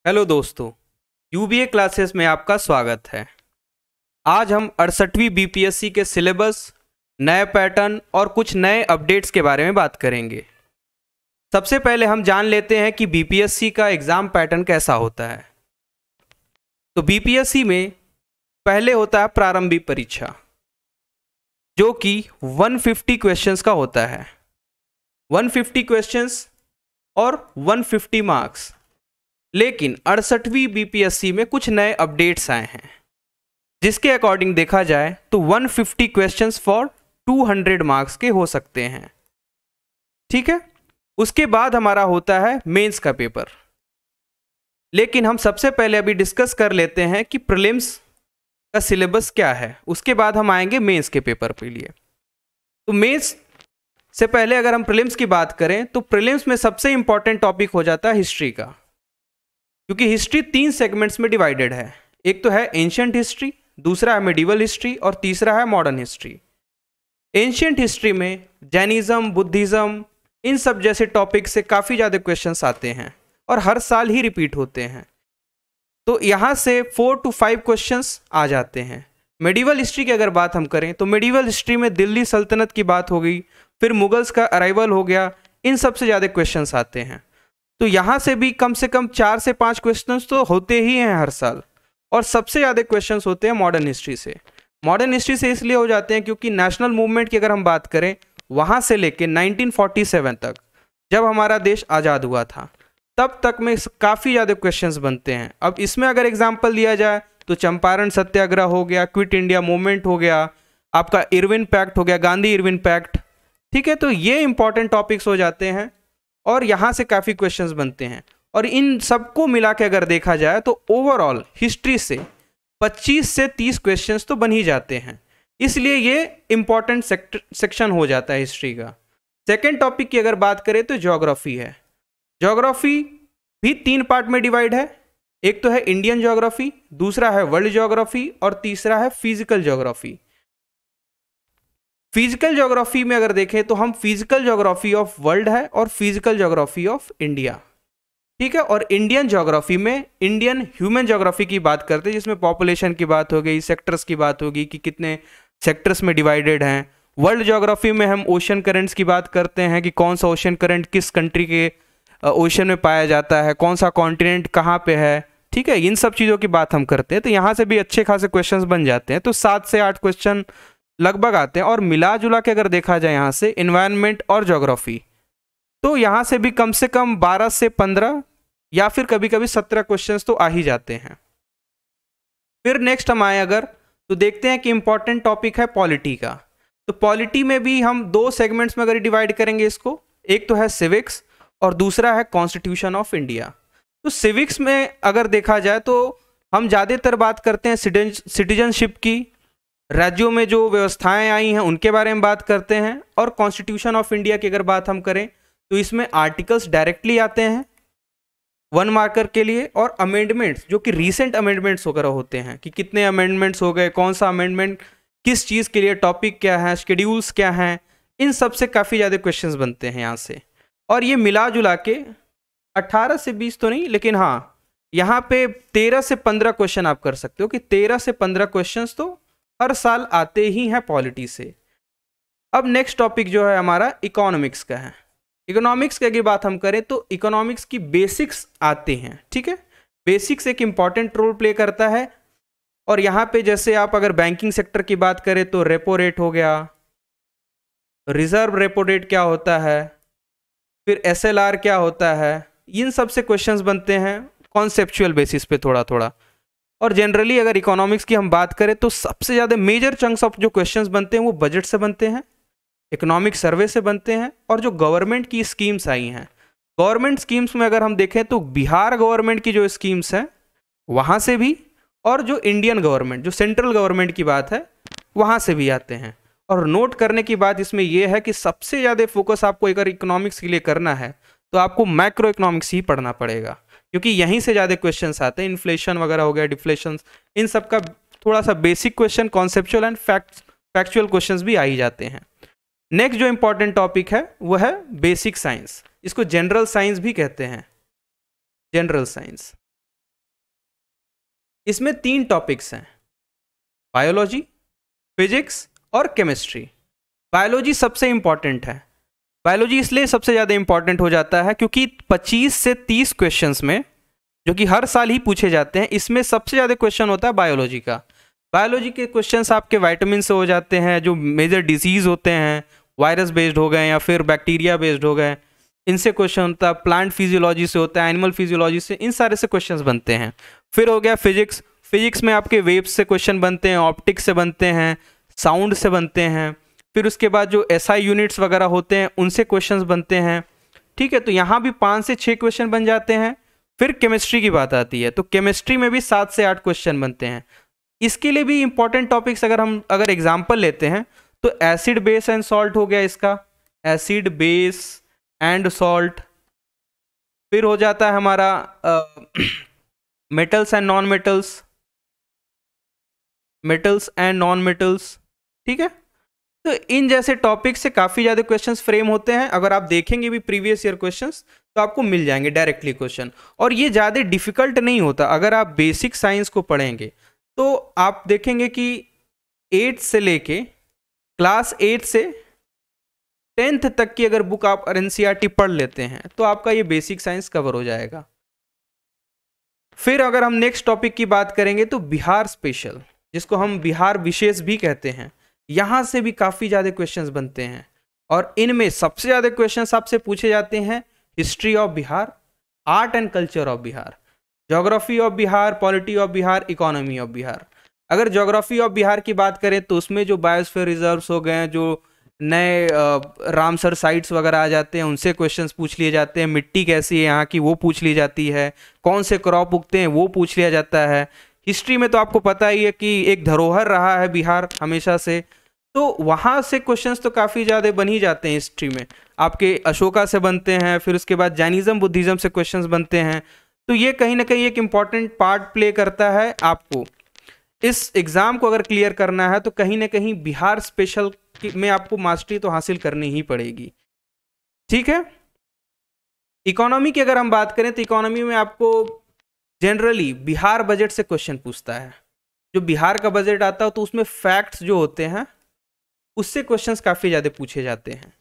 Hello दोस्तों, यूबीए classes में आपका स्वागत है। आज हम 68वीं बीपीएससी के सिलेबस, नए पैटर्न और कुछ नए अपडेट्स के बारे में बात करेंगे। सबसे पहले हम जान लेते हैं कि बीपीएससी का एग्ज़ाम पैटर्न कैसा होता है। तो बीपीएससी में पहले होता है प्रारंभिक परीक्षा, जो कि 150 क्वेश्चंस का होता है। 150 क्वेश्चंस और 150 मार्क्स। लेकिन 68वीं बीपीएससी में कुछ नए अपडेट्स आए हैं, जिसके अकॉर्डिंग देखा जाए तो 150 क्वेश्चंस फॉर 200 मार्क्स के हो सकते हैं। ठीक है, उसके बाद हमारा होता है मेंस का पेपर। लेकिन हम सबसे पहले अभी डिस्कस कर लेते हैं कि प्रीलिम्स का सिलेबस क्या है, उसके बाद हम आएंगे मेंस के पेपर के लिए। तो मेंस से पहले अगर हम प्रीलिम्स की बात करें तो प्रीलिम्स में सबसे इंपॉर्टेंट टॉपिक हो जाता है हिस्ट्री का, क्योंकि हिस्ट्री 3 सेगमेंट्स में डिवाइडेड है। एक तो है एंशिएंट हिस्ट्री, दूसरा है मेडिवल हिस्ट्री और तीसरा है मॉडर्न हिस्ट्री। एंशिएंट हिस्ट्री में जैनिज्म, बुद्धिज्म, इन सब जैसे टॉपिक से काफ़ी ज़्यादा क्वेश्चंस आते हैं और हर साल ही रिपीट होते हैं। तो यहाँ से 4 to 5 क्वेश्चंस आ जाते हैं। मेडिवल हिस्ट्री की अगर बात हम करें तो मेडिवल हिस्ट्री में दिल्ली सल्तनत की बात हो गई, फिर मुगल्स का अराइवल हो गया, इन सबसे ज़्यादा क्वेश्चंस आते हैं। तो यहाँ से भी कम से कम 4 से 5 क्वेश्चंस तो होते ही हैं हर साल। और सबसे ज़्यादा क्वेश्चंस होते हैं मॉडर्न हिस्ट्री से। मॉडर्न हिस्ट्री से इसलिए हो जाते हैं क्योंकि नेशनल मूवमेंट की अगर हम बात करें, वहाँ से लेके 1947 तक, जब हमारा देश आज़ाद हुआ था, तब तक में काफ़ी ज़्यादा क्वेश्चंस बनते हैं। अब इसमें अगर एग्जाम्पल दिया जाए तो चंपारण सत्याग्रह हो गया, क्विट इंडिया मूवमेंट हो गया, आपका इरविन पैक्ट हो गया, गांधी इरविन पैक्ट। ठीक है, तो ये इंपॉर्टेंट टॉपिक्स हो जाते हैं और यहाँ से काफ़ी क्वेश्चंस बनते हैं। और इन सबको मिला के अगर देखा जाए तो ओवरऑल हिस्ट्री से 25 से 30 क्वेश्चंस तो बन ही जाते हैं। इसलिए ये इंपॉर्टेंट सेक्शन हो जाता है हिस्ट्री का। सेकेंड टॉपिक की अगर बात करें तो ज्योग्राफी है। ज्योग्राफी भी 3 पार्ट में डिवाइड है। एक तो है इंडियन ज्योग्राफी, दूसरा है वर्ल्ड ज्योग्राफी और तीसरा है फिजिकल ज्योग्राफी। फिजिकल ज्योग्राफी में अगर देखें तो हम फिजिकल ज्योग्राफी ऑफ वर्ल्ड है और फिजिकल ज्योग्राफी ऑफ इंडिया। ठीक है, और इंडियन ज्योग्राफी में इंडियन ह्यूमन ज्योग्राफी की बात करते हैं, जिसमें पॉपुलेशन की बात हो गई, सेक्टर्स की बात होगी कि कितने सेक्टर्स में डिवाइडेड हैं। वर्ल्ड ज्योग्राफी में हम ओशन करंट्स की बात करते हैं कि कौन सा ओशन करंट किस कंट्री के ओशन में पाया जाता है, कौन सा कॉन्टिनेंट कहाँ पे है। ठीक है, इन सब चीज़ों की बात हम करते हैं। तो यहाँ से भी अच्छे खासे क्वेश्चंस बन जाते हैं। तो 7 से 8 क्वेश्चन लगभग आते हैं। और मिला जुला के अगर देखा जाए यहाँ से इन्वायरमेंट और ज्योग्राफी, तो यहाँ से भी कम से कम 12 से 15 या फिर कभी कभी 17 क्वेश्चंस तो आ ही जाते हैं। फिर नेक्स्ट हम आए अगर तो देखते हैं कि इंपॉर्टेंट टॉपिक है पॉलिटी का। तो पॉलिटी में भी हम 2 सेगमेंट्स में अगर डिवाइड करेंगे इसको, एक तो है सिविक्स और दूसरा है कॉन्स्टिट्यूशन ऑफ इंडिया। तो सिविक्स में अगर देखा जाए तो हम ज़्यादातर बात करते हैं सिटीजनशिप की, राज्यों में जो व्यवस्थाएं आई हैं उनके बारे में बात करते हैं। और कॉन्स्टिट्यूशन ऑफ इंडिया की अगर बात हम करें तो इसमें आर्टिकल्स डायरेक्टली आते हैं 1 मार्कर के लिए, और अमेंडमेंट्स जो कि रीसेंट अमेंडमेंट्स वगैरह होते हैं कि कितने अमेंडमेंट्स हो गए, कौन सा अमेंडमेंट किस चीज़ के लिए, टॉपिक क्या है, शेड्यूल्स क्या हैं, इन सब से काफ़ी ज़्यादा क्वेश्चंस बनते हैं यहाँ से। और ये मिला जुला के 18 से 20 तो नहीं, लेकिन हाँ यहाँ पे 13 से 15 क्वेश्चन आप कर सकते हो कि 13 से 15 क्वेश्चंस तो हर साल आते ही हैं पॉलिटी से। अब नेक्स्ट टॉपिक जो है हमारा इकोनॉमिक्स का है। इकोनॉमिक्स की अगर बात हम करें तो इकोनॉमिक्स की बेसिक्स आते हैं। ठीक है, बेसिक्स एक इम्पॉर्टेंट रोल प्ले करता है। और यहाँ पे जैसे आप अगर बैंकिंग सेक्टर की बात करें तो रेपो रेट हो गया, रिजर्व रेपो रेट क्या होता है, फिर SLR क्या होता है, इन सब से क्वेश्चंस बनते हैं कॉन्सेप्चुअल बेसिस पे थोड़ा थोड़ा। और जनरली अगर इकोनॉमिक्स की हम बात करें तो सबसे ज़्यादा मेजर चंक्स ऑफ जो क्वेश्चंस बनते हैं वो बजट से बनते हैं, इकोनॉमिक सर्वे से बनते हैं, और जो गवर्नमेंट की स्कीम्स आई हैं, गवर्नमेंट स्कीम्स में अगर हम देखें तो बिहार गवर्नमेंट की जो स्कीम्स हैं वहाँ से भी, और जो इंडियन गवर्नमेंट जो सेंट्रल गवर्नमेंट की बात है वहाँ से भी आते हैं। और नोट करने की बात इसमें यह है कि सबसे ज़्यादा फोकस आपको अगर इकोनॉमिक्स के लिए करना है तो आपको मैक्रो इकोनॉमिक्स ही पढ़ना पड़ेगा, क्योंकि यहीं से ज़्यादा क्वेश्चंस आते हैं। इन्फ्लेशन वगैरह हो गया, डिफ्लेशन, इन सब का थोड़ा सा basic question, conceptual and factual questions भी आ ही जाते हैं। नेक्स्ट जो इंपॉर्टेंट टॉपिक है वो है बेसिक साइंस। इसको जनरल साइंस भी कहते हैं, जनरल साइंस। इसमें 3 टॉपिक्स हैं, बायोलॉजी, फिजिक्स और केमिस्ट्री। बायोलॉजी सबसे इंपॉर्टेंट है। बायोलॉजी इसलिए सबसे ज़्यादा इंपॉर्टेंट हो जाता है क्योंकि 25 से 30 क्वेश्चंस में, जो कि हर साल ही पूछे जाते हैं, इसमें सबसे ज़्यादा क्वेश्चन होता है बायोलॉजी का। बायोलॉजी के क्वेश्चंस आपके वाइटामिन से हो जाते हैं, जो मेजर डिजीज़ होते हैं, वायरस बेस्ड हो गए या फिर बैक्टीरिया बेस्ड हो गए, इनसे क्वेश्चन होता है। प्लांट फिजियोलॉजी से होता है, एनिमल फिजियोलॉजी से, इन सारे से क्वेश्चंस बनते हैं। फिर हो गया फिजिक्स। फिजिक्स में आपके वेव्स से क्वेश्चन बनते हैं, ऑप्टिक्स से बनते हैं, साउंड से बनते हैं। फिर उसके बाद जो एसआई यूनिट्स वगैरह होते हैं उनसे क्वेश्चंस बनते हैं। ठीक है, तो यहाँ भी 5 से 6 क्वेश्चन बन जाते हैं। फिर केमिस्ट्री की बात आती है तो केमिस्ट्री में भी 7 से 8 क्वेश्चन बनते हैं। इसके लिए भी इंपॉर्टेंट टॉपिक्स अगर एग्जाम्पल लेते हैं तो एसिड बेस एंड सॉल्ट हो गया इसका, एसिड बेस एंड सॉल्ट। फिर हो जाता है हमारा metals and non metals, metals and non metals. ठीक है, तो इन जैसे टॉपिक से काफ़ी ज़्यादा क्वेश्चंस फ्रेम होते हैं। अगर आप देखेंगे भी प्रीवियस ईयर क्वेश्चंस तो आपको मिल जाएंगे डायरेक्टली क्वेश्चन, और ये ज़्यादा डिफिकल्ट नहीं होता। अगर आप बेसिक साइंस को पढ़ेंगे तो आप देखेंगे कि 8 से लेके क्लास 8 से 10th तक की अगर बुक आप एनसीईआरटी पढ़ लेते हैं तो आपका ये बेसिक साइंस कवर हो जाएगा। फिर अगर हम नेक्स्ट टॉपिक की बात करेंगे तो बिहार स्पेशल, जिसको हम बिहार विशेष भी कहते हैं, यहाँ से भी काफ़ी ज़्यादा क्वेश्चंस बनते हैं। और इनमें सबसे ज़्यादा क्वेश्चंस आपसे पूछे जाते हैं history of Bihar, art and culture of Bihar, geography of Bihar, polity of Bihar, economy of Bihar. अगर ज्योग्राफी ऑफ बिहार की बात करें तो उसमें जो बायोस्फीयर रिजर्व्स हो गए, जो नए रामसर साइट्स वगैरह आ जाते हैं, उनसे क्वेश्चंस पूछ लिए जाते हैं। मिट्टी कैसी है यहाँ की वो पूछ ली जाती है, कौन से क्रॉप उगते हैं वो पूछ लिया जाता है। हिस्ट्री में तो आपको पता ही है कि एक धरोहर रहा है बिहार हमेशा से, तो वहाँ से क्वेश्चंस तो काफ़ी ज़्यादा बन ही जाते हैं। हिस्ट्री में आपके अशोका से बनते हैं, फिर उसके बाद जैनिज़्म बुद्धिज़्म से क्वेश्चंस बनते हैं। तो ये कहीं ना कहीं एक इम्पॉर्टेंट पार्ट प्ले करता है। आपको इस एग्ज़ाम को अगर क्लियर करना है तो कहीं ना कहीं बिहार स्पेशल में आपको मास्टरी तो हासिल करनी ही पड़ेगी। ठीक है, इकोनॉमी की अगर हम बात करें तो इकोनॉमी में आपको जनरली बिहार बजट से क्वेश्चन पूछता है। जो बिहार का बजट आता है तो उसमें फैक्ट्स जो होते हैं उससे क्वेश्चंस काफ़ी ज़्यादा पूछे जाते हैं।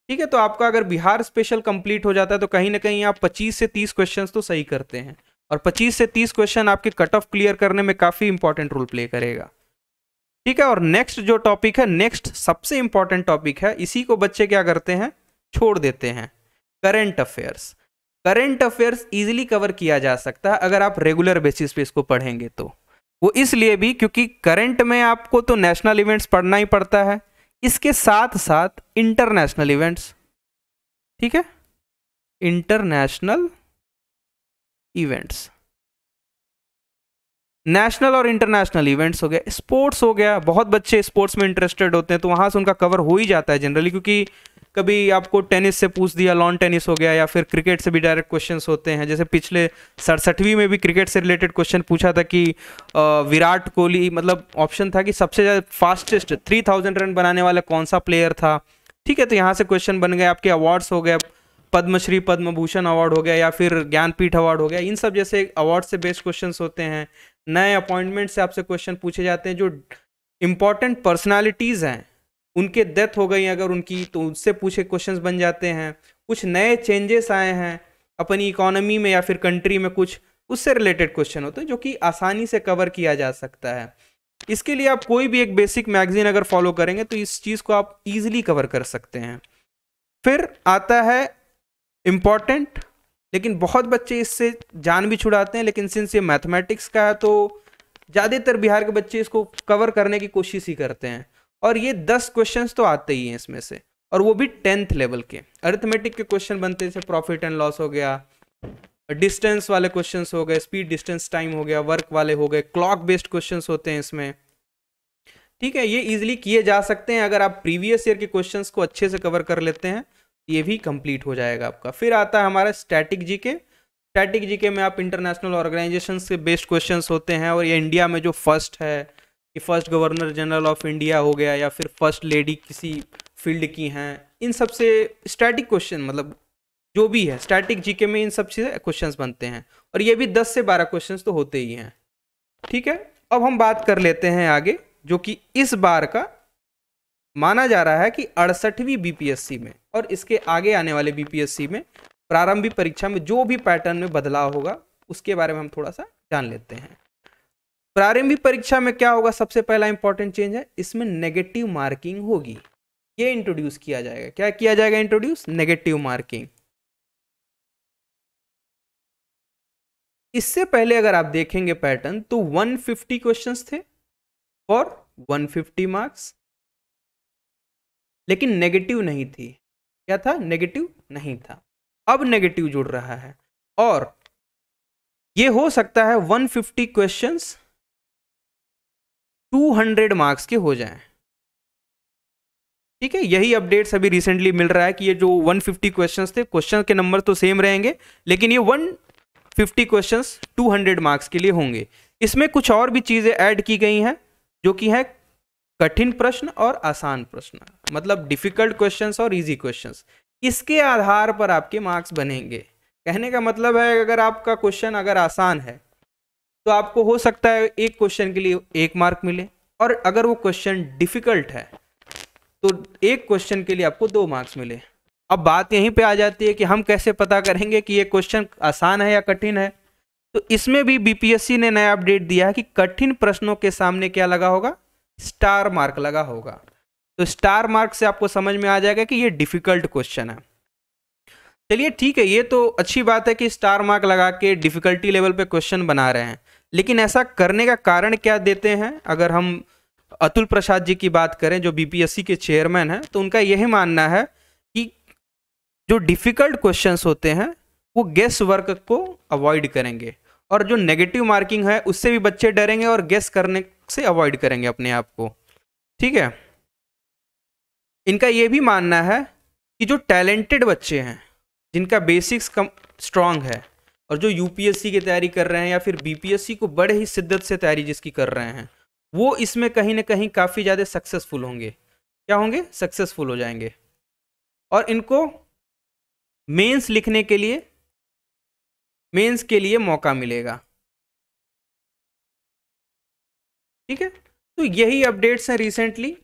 ठीक है, तो आपका अगर बिहार स्पेशल कंप्लीट हो जाता है तो कहीं ना कहीं आप 25 से 30 क्वेश्चंस तो सही करते हैं, और 25 से 30 क्वेश्चन आपके कट ऑफ क्लियर करने में काफ़ी इंपॉर्टेंट रोल प्ले करेगा। ठीक है, और नेक्स्ट जो टॉपिक है, नेक्स्ट सबसे इंपॉर्टेंट टॉपिक है, इसी को बच्चे क्या करते हैं, छोड़ देते हैं, current affairs. Current affairs easily cover किया जा सकता है अगर आप रेगुलर बेसिस पे इसको पढ़ेंगे तो। वो इसलिए भी क्योंकि करंट में आपको तो नेशनल इवेंट्स पढ़ना ही पड़ता है, इसके साथ साथ इंटरनेशनल इवेंट्स। ठीक है, इंटरनेशनल इवेंट्स, नेशनल और इंटरनेशनल इवेंट्स हो गए, स्पोर्ट्स हो गया। बहुत बच्चे स्पोर्ट्स में इंटरेस्टेड होते हैं तो वहाँ से उनका कवर हो ही जाता है जनरली, क्योंकि कभी आपको टेनिस से पूछ दिया, लॉन टेनिस हो गया, या फिर क्रिकेट से भी डायरेक्ट क्वेश्चंस होते हैं। जैसे पिछले 67वीं में भी क्रिकेट से रिलेटेड क्वेश्चन पूछा था कि विराट कोहली, मतलब ऑप्शन था कि सबसे ज़्यादा फास्टेस्ट 3000 रन बनाने वाला कौन सा प्लेयर था। ठीक है, तो यहाँ से क्वेश्चन बन गए। आपके अवार्ड्स हो गए, पद्मश्री पद्म भूषण अवार्ड हो गया या फिर ज्ञानपीठ अवार्ड हो गया, इन सब जैसे अवार्ड से बेस्ड क्वेश्चन होते हैं। नए अपॉइंटमेंट से आपसे क्वेश्चन पूछे जाते हैं। जो इंपॉर्टेंट पर्सनालिटीज़ हैं उनके डेथ हो गई अगर उनकी, तो उससे पूछे क्वेश्चंस बन जाते हैं। कुछ नए चेंजेस आए हैं अपनी इकोनॉमी में या फिर कंट्री में, कुछ उससे रिलेटेड क्वेश्चन होते हैं जो कि आसानी से कवर किया जा सकता है। इसके लिए आप कोई भी एक बेसिक मैगजीन अगर फॉलो करेंगे तो इस चीज़ को आप ईजिली कवर कर सकते हैं। फिर आता है इम्पॉर्टेंट, लेकिन बहुत बच्चे इससे जान भी छुड़ाते हैं, लेकिन सिंस ये मैथमेटिक्स का है तो ज़्यादातर बिहार के बच्चे इसको कवर करने की कोशिश ही करते हैं। और ये 10 क्वेश्चंस तो आते ही हैं इसमें से, और वो भी 10th लेवल के। अरिथमेटिक के क्वेश्चन बनते हैं, जैसे प्रॉफिट एंड लॉस हो गया, डिस्टेंस वाले क्वेश्चंस हो गए, स्पीड डिस्टेंस टाइम हो गया, वर्क वाले हो गए, क्लॉक बेस्ड क्वेश्चंस होते हैं इसमें। ठीक है, ये इजीली किए जा सकते हैं अगर आप प्रीवियस ईयर के क्वेश्चंस को अच्छे से कवर कर लेते हैं, ये भी कंप्लीट हो जाएगा आपका। फिर आता है हमारा स्टैटिक जीके। स्टैटिक जीके में आप इंटरनेशनल ऑर्गेनाइजेशन से बेस्ड क्वेश्चंस होते हैं, और ये इंडिया में जो फर्स्ट है कि first governor general of India हो गया या फिर फर्स्ट लेडी किसी फील्ड की हैं, इन सब से स्टैटिक क्वेश्चन, मतलब जो भी है स्टैटिक जीके में इन सब से क्वेश्चंस बनते हैं। और ये भी 10 से 12 क्वेश्चंस तो होते ही हैं। ठीक है, अब हम बात कर लेते हैं आगे, जो कि इस बार का माना जा रहा है कि 68वीं बीपीएससी में और इसके आगे आने वाले बीपीएससी में प्रारंभिक परीक्षा में जो भी पैटर्न में बदलाव होगा उसके बारे में हम थोड़ा सा जान लेते हैं। प्रारंभिक परीक्षा में क्या होगा, सबसे पहला इंपॉर्टेंट चेंज है, इसमें नेगेटिव मार्किंग होगी, ये इंट्रोड्यूस किया जाएगा। क्या किया जाएगा इंट्रोड्यूस? Negative marking. इससे पहले अगर आप देखेंगे पैटर्न तो 150 क्वेश्चंस थे और 150 मार्क्स, लेकिन नेगेटिव नहीं थी। क्या था? नेगेटिव नहीं था। अब नेगेटिव जुड़ रहा है और ये हो सकता है 150 क्वेश्चंस 200 मार्क्स के हो जाएं। ठीक है, यही अपडेट्स अभी रिसेंटली मिल रहा है कि ये जो 150 क्वेश्चंस थे, क्वेश्चन के नंबर तो सेम रहेंगे लेकिन ये 150 क्वेश्चंस 200 मार्क्स के लिए होंगे। इसमें कुछ और भी चीजें ऐड की गई हैं जो कि है कठिन प्रश्न और आसान प्रश्न, मतलब डिफिकल्ट क्वेश्चंस और इजी क्वेश्चंस। इसके आधार पर आपके मार्क्स बनेंगे। कहने का मतलब है अगर आपका क्वेश्चन अगर आसान है तो आपको हो सकता है एक क्वेश्चन के लिए 1 मार्क मिले, और अगर वो क्वेश्चन डिफिकल्ट है तो एक क्वेश्चन के लिए आपको 2 मार्क्स मिले। अब बात यहीं पे आ जाती है कि हम कैसे पता करेंगे कि ये क्वेश्चन आसान है या कठिन है। तो इसमें भी बीपीएससी ने नया अपडेट दिया है कि कठिन प्रश्नों के सामने क्या लगा होगा? स्टार मार्क लगा होगा। तो स्टार मार्क से आपको समझ में आ जाएगा कि ये डिफिकल्ट क्वेश्चन है। चलिए ठीक है, ये तो अच्छी बात है कि स्टार मार्क लगा के डिफिकल्टी लेवल पे क्वेश्चन बना रहे हैं, लेकिन ऐसा करने का कारण क्या देते हैं? अगर हम अतुल प्रसाद जी की बात करें जो बीपीएससी के चेयरमैन हैं, तो उनका यही मानना है कि जो डिफिकल्ट क्वेश्चंस होते हैं वो गेस वर्क को अवॉइड करेंगे, और जो नेगेटिव मार्किंग है उससे भी बच्चे डरेंगे और गेस करने से अवॉइड करेंगे अपने आप को। ठीक है, इनका ये भी मानना है कि जो टैलेंटेड बच्चे हैं, जिनका बेसिक्स कम स्ट्रांग है, और जो यूपीएससी की तैयारी कर रहे हैं या फिर बीपीएससी को बड़े ही शिद्दत से तैयारी जिसकी कर रहे हैं, वो इसमें कहीं ना कहीं काफ़ी ज़्यादा सक्सेसफुल होंगे। क्या होंगे? सक्सेसफुल हो जाएंगे, और इनको मेंस लिखने के लिए, मेंस के लिए मौका मिलेगा। ठीक है, तो यही अपडेट्स हैं रिसेंटली,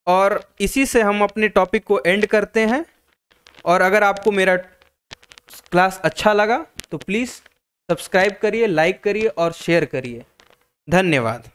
और इसी से हम अपने टॉपिक को एंड करते हैं। और अगर आपको मेरा क्लास अच्छा लगा तो प्लीज़ सब्सक्राइब करिए, लाइक करिए और शेयर करिए। धन्यवाद।